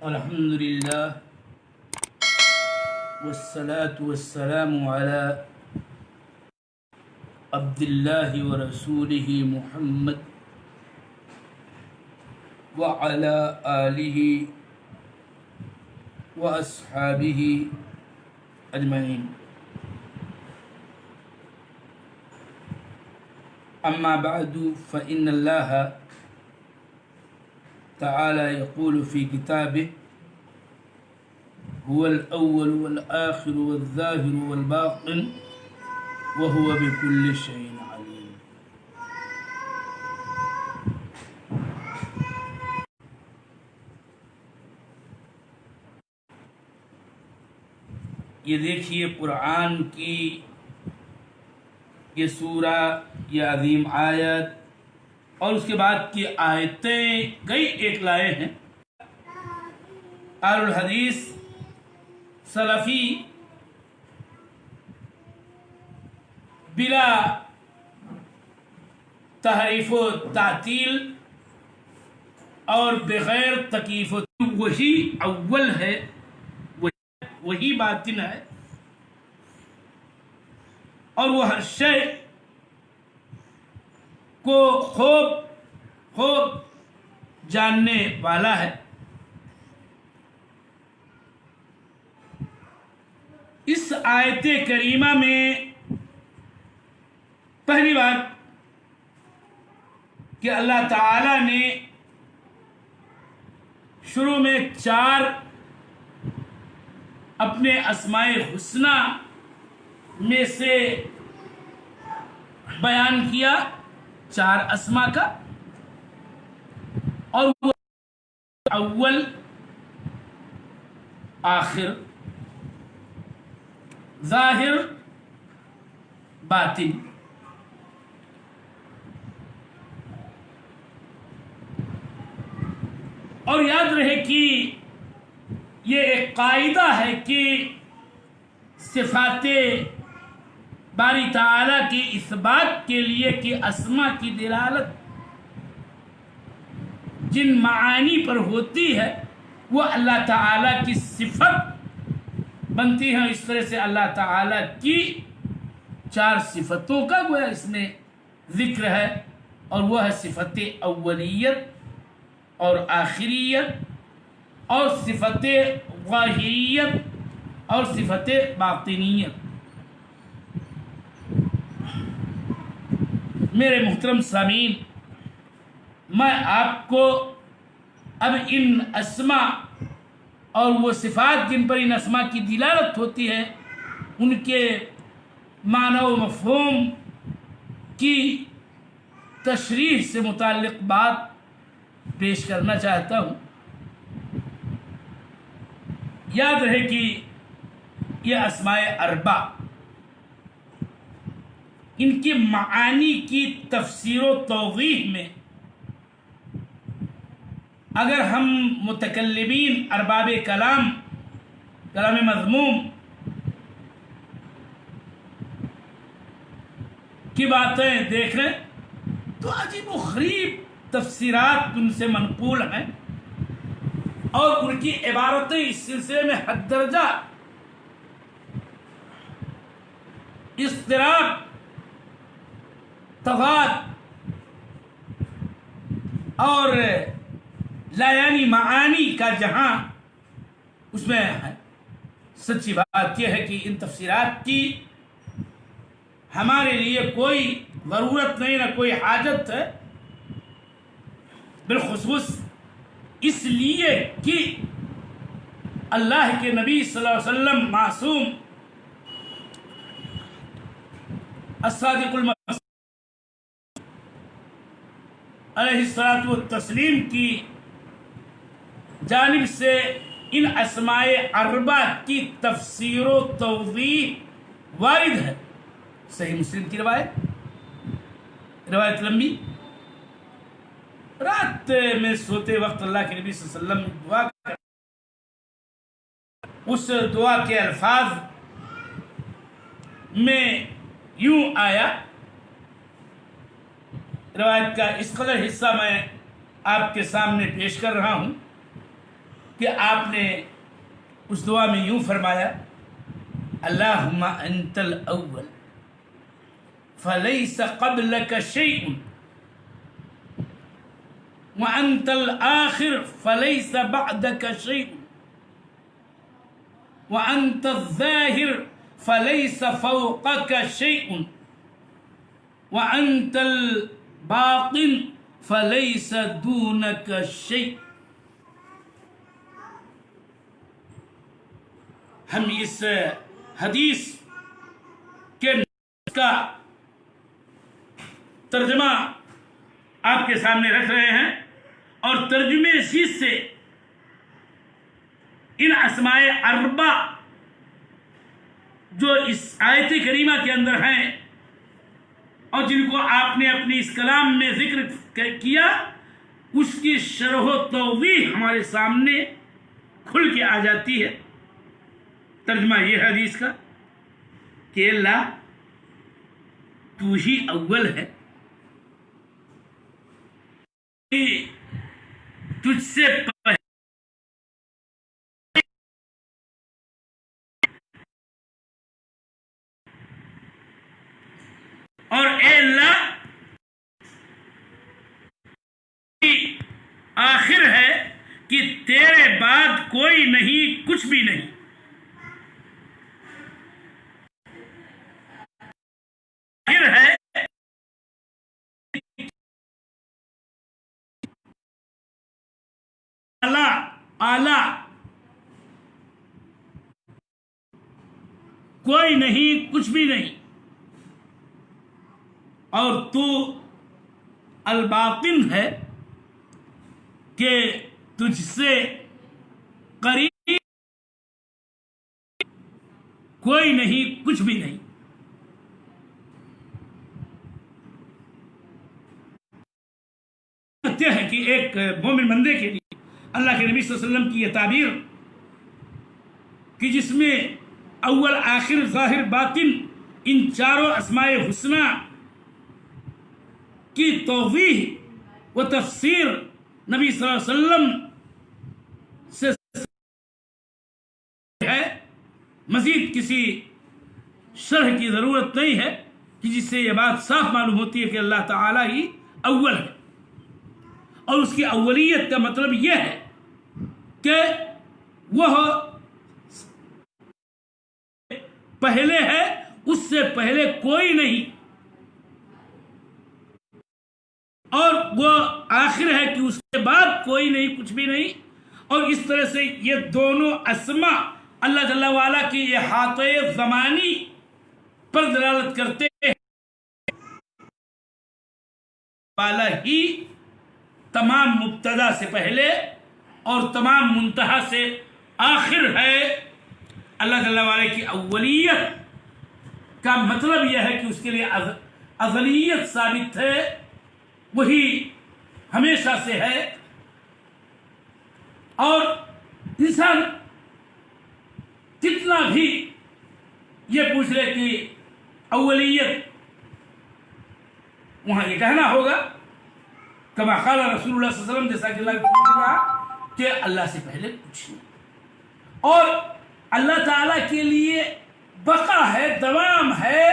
الحمد للہ والصلاة والسلام على عبد اللہ ورسولہ محمد وعلى آلہ واصحابہ اجمعین. اما بعد فإن اللہ تعالى يقول في كتابه هو الأول والآخر والظاهر والباطن وهو بكل شيء عليم. یہ دیکھیے قرآن کی یہ سورہ، یہ عظیم آیت اور اس کے بعد کی آیتیں کئی ایک لائے ہیں. اہل الحدیث سلفی بلا تحریف و تعطیل اور بغیر تکیف و وہی اول ہے، وہی باطن ہے، اور وہ ہر شے کو خوب جاننے والا ہے. اس آیت کریمہ میں پہلی بات کہ اللہ تعالی نے شروع میں 4 اپنے اسماء الحسنی میں سے بیان کیا، 4 اسماء کا، اور وہ اول، آخر، ظاہر، باطن. اور یاد رہے کہ یہ ایک قاعدہ ہے کہ صفات باری تعالیٰ کی اثبات کے لیے کہ اسماء کی دلالت جن معانی پر ہوتی ہے وہ اللہ تعالیٰ کی صفت بنتی ہیں. اس طرح سے اللہ تعالیٰ کی 4 صفتوں کا گویا اس میں ذکر ہے، اور وہ ہے صفت اولیت اور آخریت اور صفت ظاہریت اور صفت باطنیت. میرے محترم سامعین، میں آپ کو اب ان اسماء اور وہ صفات جن پر ان اسماء کی دلالت ہوتی ہے ان کے معنی و مفہوم کی تشریح سے متعلق بات پیش کرنا چاہتا ہوں. یاد رہے کہ یہ اسماء اربع، ان کے معانی کی تفسیر و توضیح میں اگر ہم متکلمین ارباب کلام مذموم کی باتیں دیکھ لیں تو عجیب و غریب تفسیرات ان سے منقول ہیں، اور ان کی عبارتیں اس سلسلے میں حد درجہ اضطراب، تضاد اور لا یعنی معانی کا جہاں اس میں ہے. سچی بات یہ ہے کہ ان تفسیرات کی ہمارے لیے کوئی ضرورت نہیں، نہ کوئی حاجت ہے، بالخصوص اس لیے کہ اللہ کے نبی صلی اللہ علیہ وسلم معصوم الصادق المصدوق علیہ الصلاۃ والتسلیم کی جانب سے ان اسماء اربع کی تفسیر و توضیح وارد ہے. صحیح مسلم کی روایت لمبی. رات میں سوتے وقت اللہ کے نبی صلی اللہ علیہ وسلم دعا کر، اس دعا کے الفاظ میں یوں آیا، روایت کا اس قدر حصہ میں آپ کے سامنے پیش کر رہا ہوں. کہ آپ نے اس دعا میں یوں فرمایا اللہم انت الاول فلیس قبلک شیء وانت الآخر فلیس بعدک شیء وانت الظاہر فلیس فوقک شیء وانت الباطن فلیس دونک شیء۔ ہم اس حدیث کے کا ترجمہ آپ کے سامنے رکھ رہے ہیں، اور ترجمے چیز سے ان اسماء اربع جو اس آیت کریمہ کے اندر ہیں اور جن کو آپ نے اپنی اس کلام میں ذکر کیا، اس کی شرح و توضیح ہمارے سامنے کھل کے آ جاتی ہے۔ ترجمہ یہ حدیث کا کہ اللہ تو ہی اول ہے، تجھ سے پہلے اور اے اللہ آخر ہے کہ تیرے بعد کوئی نہیں، کچھ بھی نہیں۔ آخر ہے اعلیٰ کوئی نہیں، کچھ بھی نہیں، اور تو الباطن ہے کہ تجھ سے قریب کوئی نہیں، کچھ بھی نہیں۔ کہتے ہیں کہ ایک مومن بندے کے لیے اللہ کے نبی صلی اللہ علیہ وسلم کی یہ تعبیر کہ جس میں اول آخر ظاہر باطن ان چاروں اسماء حسنہ کی توضیح و تفسیر نبی صلی اللہ علیہ وسلم سے ہے، مزید کسی شرح کی ضرورت نہیں ہے، کہ جس سے یہ بات صاف معلوم ہوتی ہے کہ اللہ تعالیٰ ہی اول ہے، اور اس کی اولیت کا مطلب یہ ہے کہ وہ پہلے ہے، اس سے پہلے کوئی نہیں، اور وہ آخر ہے کہ اس کے بعد کوئی نہیں، کچھ بھی نہیں۔ اور اس طرح سے یہ دونوں اسماء اللہ جل وعلا کی احاطہ زمانی پر دلالت کرتے ہیں، والا ہی تمام مبتدا سے پہلے اور تمام منتہا سے آخر ہے۔ اللہ جل وعلا کی اولیت کا مطلب یہ ہے کہ اس کے لیے ازلیت ثابت ہے، وہی ہمیشہ سے ہے۔ اور انسان کتنا بھی یہ پوچھ لے کہ اولیت، وہاں یہ کہنا ہوگا کما قال رسول اللہ صلی اللہ علیہ وسلم، جیسا کہ اللہ نے کہا کہ اللہ سے پہلے کچھ نہیں، اور اللہ تعالیٰ کے لیے بقا ہے، دوام ہے،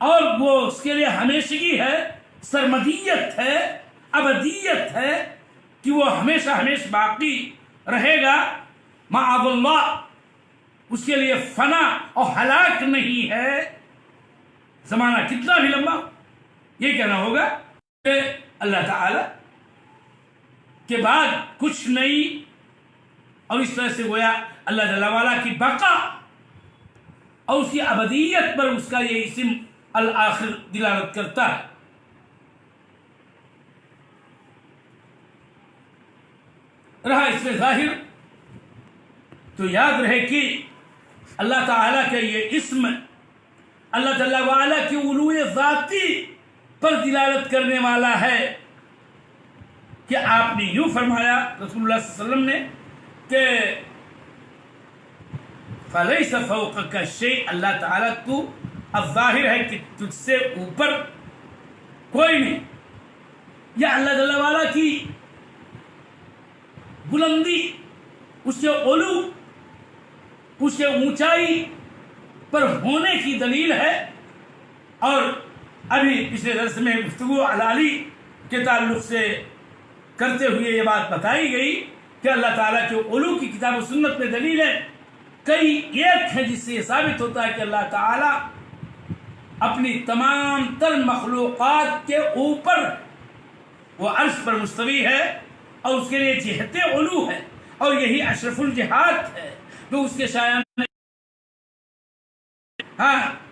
اور وہ اس کے لیے ہمیشگی ہے، سرمدیت ہے، ابدیت ہے، کہ وہ ہمیشہ ہمیشہ باقی رہے گا، معاذ اللہ، اس کے لیے فنا اور ہلاک نہیں ہے۔ زمانہ کتنا بھی لمبا، یہ کہنا ہوگا کہ اللہ تعالی کے بعد کچھ نہیں، اور اس طرح سے گویا اللہ جل وعلا کی بقا اور اس کی ابدیت پر اس کا یہ اسم الآخر دلالت کرتا ہے۔ رہا اس میں ظاہر، تو یاد رہے کہ اللہ تعالیٰ کا یہ اسم اللہ جل وعلا کی علو ذاتی پر دلالت کرنے والا ہے، کہ آپ نے یوں فرمایا رسول اللہ صلی اللہ علیہ وسلم نے کہ فَلَيْسَ فَوْقَكَ شَيْءٌ، اللہ تعالیٰ تو اب ظاہر ہے کہ تجھ سے اوپر کوئی نہیں، یا اللہ جل وعلا کی بلندی، اس کے علو، اس کے اونچائی پر ہونے کی دلیل ہے۔ اور ابھی پچھلے درس میں گفتگو علالی کے تعلق سے کرتے ہوئے یہ بات بتائی گئی کہ اللہ تعالیٰ کے علو کی کتاب و سنت میں دلیلیں کئی ایک ہیں، جس سے یہ ثابت ہوتا ہے کہ اللہ تعالیٰ اپنی تمام تر مخلوقات کے اوپر وہ عرش پر مستوی ہے، اور اس کے لیے جہت علو ہے، اور یہی اشرف الجہات ہے جو اس کے شایان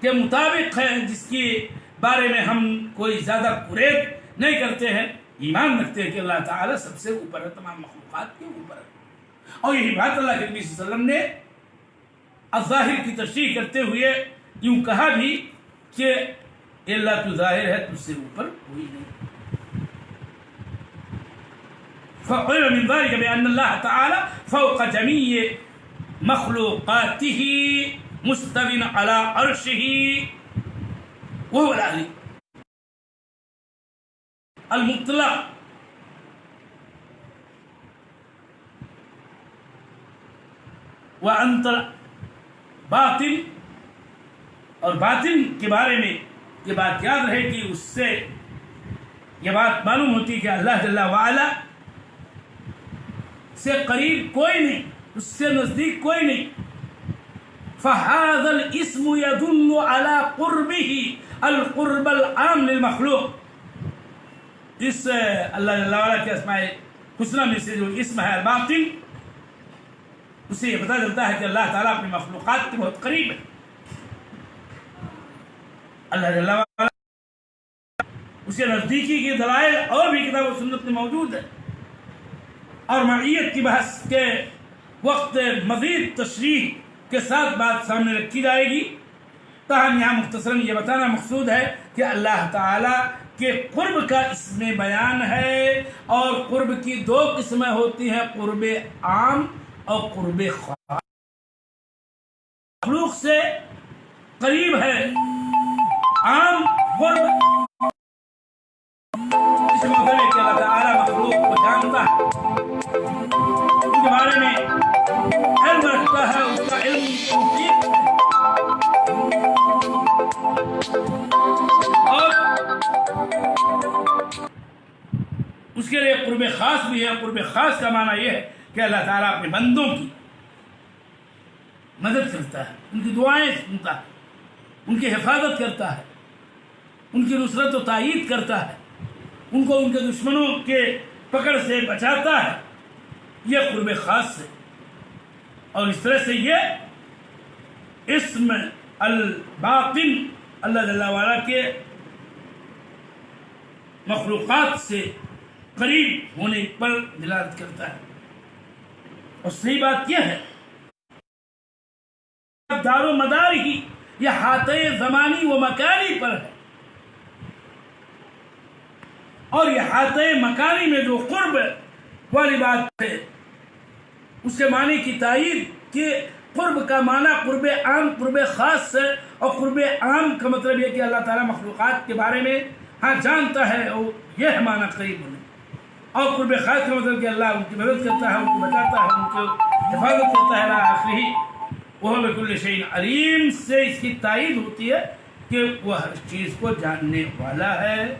کے مطابق ہے، جس کے بارے میں ہم کوئی زیادہ قریب نہیں کرتے ہیں، ایمان رکھتے ہیں کہ اللہ تعالیٰ سب سے اوپر ہے، تمام مخلوقات کے اوپر ہے۔ اور یہی بات اللہ کے نبی صلی اللہ علیہ وسلم نے الظاہر کی تشریح کرتے ہوئے یوں کہا بھی کہ اللہ تو ظاہر ہے، تجھ سے اوپر کوئی نہیں۔ فَعُلِمَ مِنْ ذَلِكَ بِأَنَّ اللَّهَ تَعَالَى فَوْقَ جَمِيعِ مَخْلُوقَاتِهِ مُسْتَوٍ عَلَى عَرْشِهِ وَهُوَ الْعَلِيُّ المطلق۔ وَأَنْتَ باطن، اور باطن کے بارے میں یہ بات یاد رہے کہ اس سے یہ بات معلوم ہوتی ہے کہ اللہ جل وعلا سے قریب کوئی نہیں، اس سے نزدیک کوئی نہیں۔ فَهَذَا الْإِسْمُ يَدُلُّ عَلَى قُرْبِهِ الْقُرْبَ الْعَامِ لِلْمَخْلُوق۔ اس اللہ جل وعلا کے اسماء حسنہ میں سے جو اسم ہے الباطن، اس سے یہ پتہ چلتا ہے کہ اللہ تعالیٰ اپنی مخلوقات کے بہت قریب ہے۔ اللہ جل وعلا اس کے نزدیکی کی دلائل اور بھی کتاب و سنت میں موجود ہے، اور معیت کی بحث کے وقت مزید تشریح کے ساتھ بات سامنے رکھی جائے گی۔ تاہم یہاں مختصراً یہ بتانا مقصود ہے کہ اللہ تعالیٰ کے قرب کا اس میں بیان ہے، اور قرب کی دو قسمیں ہوتی ہیں، قرب عام اور قرب خاص۔ مخلوق سے قریب ہے عام قرب، اس مطلب ہے کہ اللہ تعالیٰ مخلوق کو جانتا ہے، اس کے بارے میں علم رکھتا ہے، اس کا علم محیط ہے، اور اس کے لیے قرب خاص بھی ہے۔ قرب خاص کا معنی یہ ہے کہ اللہ تعالیٰ اپنے بندوں کی مدد کرتا ہے، ان کی دعائیں سنتا ہے، ان کی حفاظت کرتا ہے، ان کی نصرت و تائید کرتا ہے، ان کو ان کے دشمنوں کے پکڑ سے بچاتا ہے۔ یہ قرب خاص ہے، اور اس طرح سے یہ اسم الباطن اللہ جل وعلا کے مخلوقات سے قریب ہونے پر دلالت کرتا ہے۔ اور صحیح بات یہ ہے دار و مدار ہی یہ احاطہ زمانی و مکانی پر ہے، اور یہ احاطہ مکانی میں جو قرب والی بات ہے اس کے معنی کی تائید کہ قرب کا معنی قرب عام قرب خاص ہے، اور قرب عام کا مطلب یہ کہ اللہ تعالیٰ مخلوقات کے بارے میں جانتا ہے، اور یہ ہے معنی قریب ہونے، اور قرب خاص کا مطلب کہ اللہ ان کی مدد کرتا ہے، ان کو بچاتا ہے، ان کو حفاظت کرتا ہے، الی آخرہ۔ وہ بکل شیء علیم سے اس کی تائید ہوتی ہے کہ وہ ہر چیز کو جاننے والا ہے۔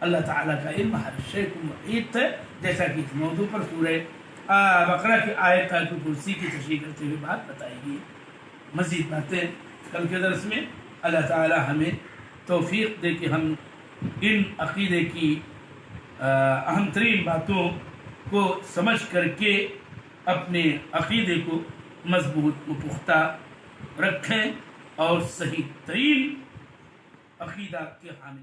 اللہ تعالیٰ کا علم ہر شے کو محیط ہے، جیسا کہ اس موضوع پر سورہ بقرہ کی آیت کرسی کی تشریح کرتے ہوئے بات بتائی گئی۔ مزید باتیں کل کے درس میں اللہ تعالیٰ ہمیں توفیق دے کہ ہم ان عقیدے کی اہم ترین باتوں کو سمجھ کر کے اپنے عقیدے کو مضبوط و پختہ رکھیں، اور صحیح ترین عقیدہ کے حامل